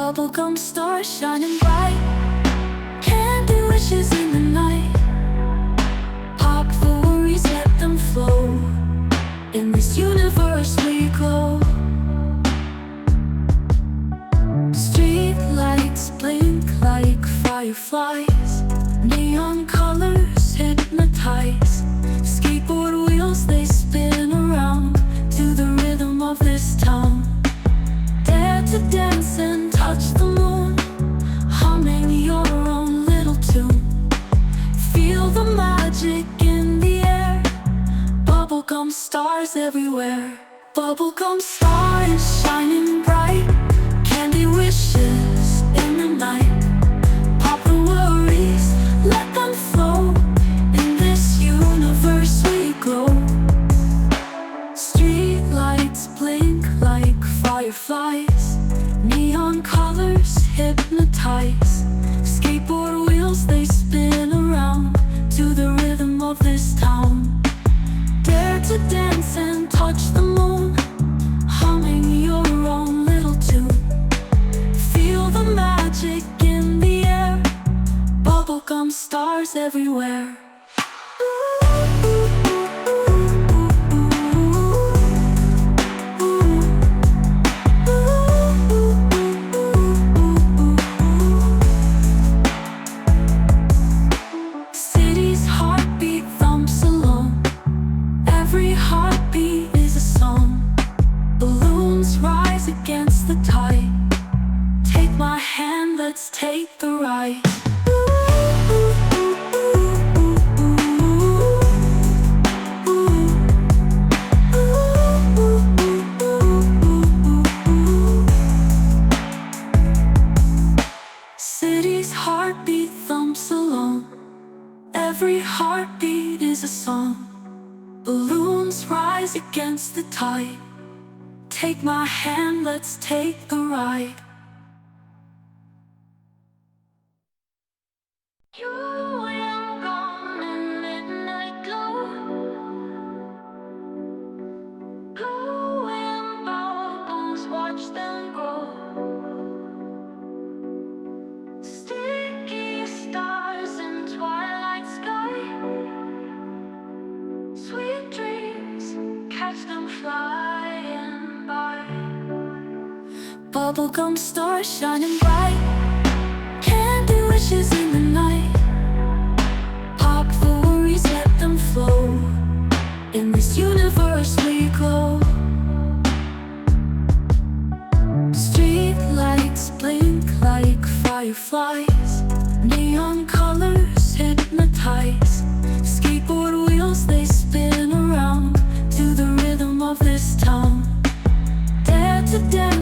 Bubblegum stars shining bright, candy wishes in the night. Pop the worries, let them flow. In this universe we glow. Street lights blink like fireflies, neon colors hypnotize. Skateboard wheels, they spin around to the rhythm of this town. Dare to dance and touch the moon, humming your own little tune. Feel the magic in the air, bubblegum stars everywhere. Bubblegum stars shining bright, candy wishes in the night. Pop the worries, let them flow. In this universe we glow. Street lights blink like fireflies, neon colors hypnotize. Skateboard wheels, they spin around to the rhythm of this town. Dare to dance and touch the moon, humming your own little tune. Feel the magic in the air, bubblegum stars everywhere. City's heartbeat thumps along, every heartbeat is a song. Balloons rise against the tide, take my hand, let's take the ride. City's heartbeat thumps along, every heartbeat is a song. Balloons rise against the tide, take my hand, let's take the ride. You and gone in midnight glow, glowing bubbles, watch them grow. Sticky stars in twilight sky, sweet dreams, catch them flying by. Bubblegum stars shining bright, candy wishes in the night. Pop the worries, let them flow. In this universe we glow. Street lights blink like fireflies, neon